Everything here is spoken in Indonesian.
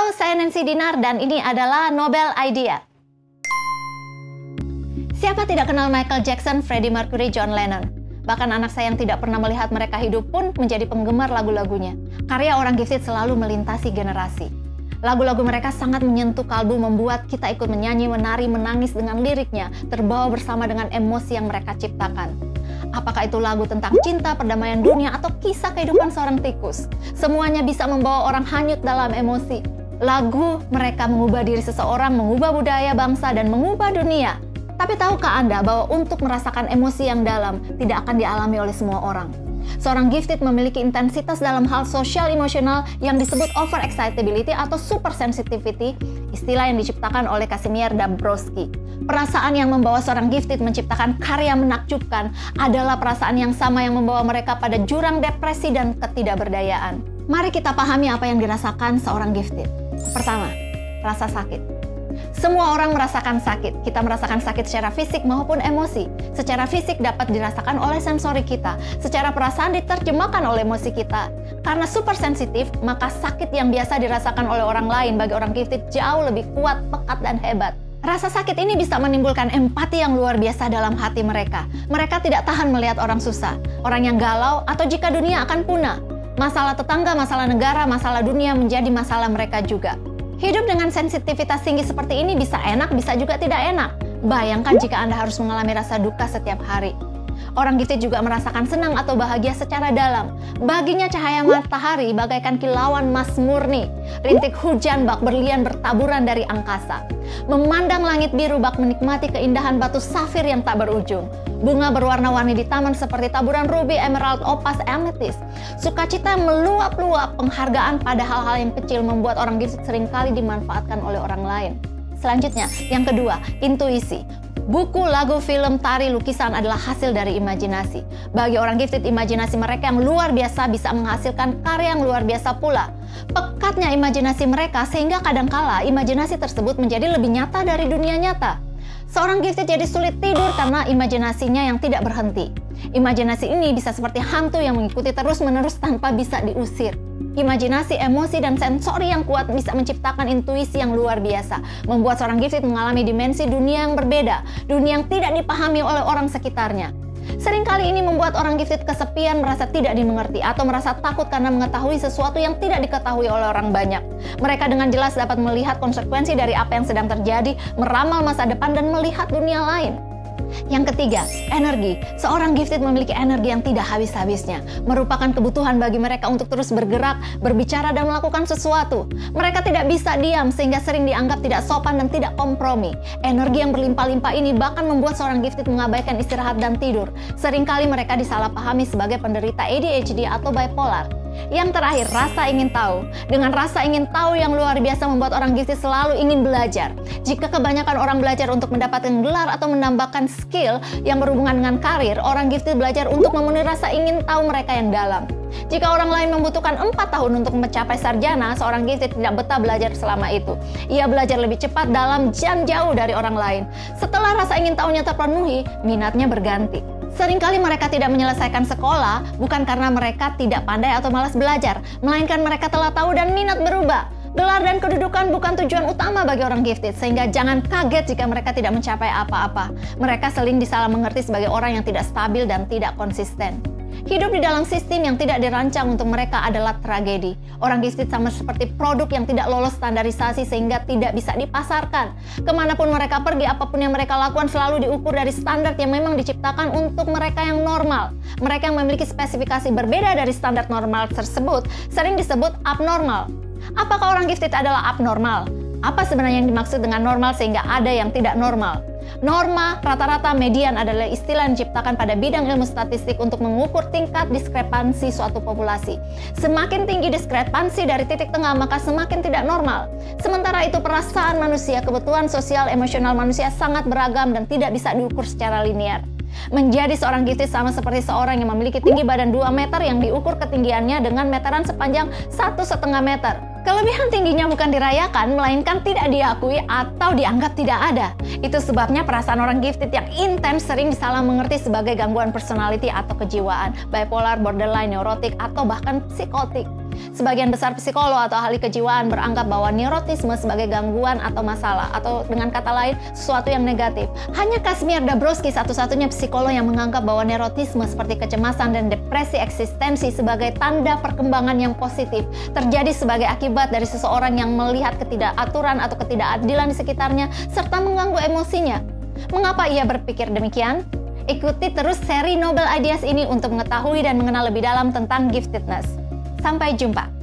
Halo, saya Nancy Dinar dan ini adalah Nobel Idea. Siapa tidak kenal Michael Jackson, Freddie Mercury, John Lennon? Bahkan anak saya yang tidak pernah melihat mereka hidup pun menjadi penggemar lagu-lagunya. Karya orang gifted selalu melintasi generasi. Lagu-lagu mereka sangat menyentuh kalbu, membuat kita ikut menyanyi, menari, menangis dengan liriknya, terbawa bersama dengan emosi yang mereka ciptakan. Apakah itu lagu tentang cinta, perdamaian dunia, atau kisah kehidupan seorang tikus? Semuanya bisa membawa orang hanyut dalam emosi. Lagu mereka mengubah diri seseorang, mengubah budaya, bangsa, dan mengubah dunia. Tapi tahukah Anda bahwa untuk merasakan emosi yang dalam tidak akan dialami oleh semua orang? Seorang gifted memiliki intensitas dalam hal sosial emosional yang disebut overexcitability atau supersensitivity, istilah yang diciptakan oleh Kazimierz Dabrowski. Perasaan yang membawa seorang gifted menciptakan karya menakjubkan adalah perasaan yang sama yang membawa mereka pada jurang depresi dan ketidakberdayaan. Mari kita pahami apa yang dirasakan seorang gifted. Pertama, rasa sakit. Semua orang merasakan sakit. Kita merasakan sakit secara fisik maupun emosi. Secara fisik dapat dirasakan oleh sensori kita. Secara perasaan diterjemahkan oleh emosi kita. Karena super sensitif, maka sakit yang biasa dirasakan oleh orang lain bagi orang gifted jauh lebih kuat, pekat, dan hebat. Rasa sakit ini bisa menimbulkan empati yang luar biasa dalam hati mereka. Mereka tidak tahan melihat orang susah, orang yang galau, atau jika dunia akan punah. Masalah tetangga, masalah negara, masalah dunia menjadi masalah mereka juga. Hidup dengan sensitivitas tinggi seperti ini bisa enak, bisa juga tidak enak. Bayangkan jika Anda harus mengalami rasa duka setiap hari. Orang gifted juga merasakan senang atau bahagia secara dalam. Baginya cahaya matahari bagaikan kilauan emas murni. Rintik hujan bak berlian bertaburan dari angkasa. Memandang langit biru bak menikmati keindahan batu safir yang tak berujung. Bunga berwarna-warni di taman seperti taburan ruby, emerald, opal, amethyst. Sukacita meluap-luap, penghargaan pada hal-hal yang kecil membuat orang gifted seringkali dimanfaatkan oleh orang lain. Selanjutnya, yang kedua, intuisi. Buku, lagu, film, tari, lukisan adalah hasil dari imajinasi. Bagi orang gifted, imajinasi mereka yang luar biasa bisa menghasilkan karya yang luar biasa pula. Pekatnya imajinasi mereka sehingga kadangkala imajinasi tersebut menjadi lebih nyata dari dunia nyata. Seorang gifted jadi sulit tidur karena imajinasinya yang tidak berhenti. Imajinasi ini bisa seperti hantu yang mengikuti terus-menerus tanpa bisa diusir. Imajinasi, emosi, dan sensori yang kuat bisa menciptakan intuisi yang luar biasa, membuat seorang gifted mengalami dimensi dunia yang berbeda, dunia yang tidak dipahami oleh orang sekitarnya. Seringkali ini membuat orang gifted kesepian, merasa tidak dimengerti, atau merasa takut karena mengetahui sesuatu yang tidak diketahui oleh orang banyak. Mereka dengan jelas dapat melihat konsekuensi dari apa yang sedang terjadi, meramal masa depan, dan melihat dunia lain. Yang ketiga, energi. Seorang gifted memiliki energi yang tidak habis-habisnya, merupakan kebutuhan bagi mereka untuk terus bergerak, berbicara, dan melakukan sesuatu. Mereka tidak bisa diam sehingga sering dianggap tidak sopan dan tidak kompromi. Energi yang berlimpah-limpah ini bahkan membuat seorang gifted mengabaikan istirahat dan tidur. Seringkali mereka disalahpahami sebagai penderita ADHD atau bipolar. Yang terakhir, rasa ingin tahu. Dengan rasa ingin tahu yang luar biasa membuat orang gifted selalu ingin belajar. Jika kebanyakan orang belajar untuk mendapatkan gelar atau menambahkan skill yang berhubungan dengan karir, orang gifted belajar untuk memenuhi rasa ingin tahu mereka yang dalam. Jika orang lain membutuhkan 4 tahun untuk mencapai sarjana, seorang gifted tidak betah belajar selama itu. Ia belajar lebih cepat, dalam, dan jauh dari orang lain. Setelah rasa ingin tahunya terpenuhi, minatnya berganti. Seringkali mereka tidak menyelesaikan sekolah bukan karena mereka tidak pandai atau malas belajar, melainkan mereka telah tahu dan minat berubah. Gelar dan kedudukan bukan tujuan utama bagi orang gifted, sehingga jangan kaget jika mereka tidak mencapai apa-apa. Mereka sering disalah mengerti sebagai orang yang tidak stabil dan tidak konsisten. Hidup di dalam sistem yang tidak dirancang untuk mereka adalah tragedi. Orang gifted sama seperti produk yang tidak lolos standarisasi sehingga tidak bisa dipasarkan. Kemanapun mereka pergi, apapun yang mereka lakukan selalu diukur dari standar yang memang diciptakan untuk mereka yang normal. Mereka yang memiliki spesifikasi berbeda dari standar normal tersebut sering disebut abnormal. Apakah orang gifted adalah abnormal? Apa sebenarnya yang dimaksud dengan normal sehingga ada yang tidak normal? Norma, rata-rata, median adalah istilah yang diciptakan pada bidang ilmu statistik untuk mengukur tingkat diskrepansi suatu populasi. Semakin tinggi diskrepansi dari titik tengah, maka semakin tidak normal. Sementara itu perasaan manusia, kebutuhan sosial, emosional manusia sangat beragam dan tidak bisa diukur secara linear. Menjadi seorang gifted sama seperti seorang yang memiliki tinggi badan 2 meter yang diukur ketinggiannya dengan meteran sepanjang 1,5 meter. Kelebihan tingginya bukan dirayakan, melainkan tidak diakui atau dianggap tidak ada. Itu sebabnya perasaan orang gifted yang intens sering disalah mengerti sebagai gangguan personality atau kejiwaan, bipolar, borderline, neurotik, atau bahkan psikotik. Sebagian besar psikolog atau ahli kejiwaan beranggap bahwa neurotisme sebagai gangguan atau masalah, atau dengan kata lain, sesuatu yang negatif. Hanya Kazimierz Dabrowski satu-satunya psikolog yang menganggap bahwa neurotisme seperti kecemasan dan depresi eksistensi sebagai tanda perkembangan yang positif, terjadi sebagai akibat dari seseorang yang melihat ketidakaturan atau ketidakadilan di sekitarnya, serta mengganggu emosinya. Mengapa ia berpikir demikian? Ikuti terus seri Noble Ideas ini untuk mengetahui dan mengenal lebih dalam tentang giftedness. Sampai jumpa.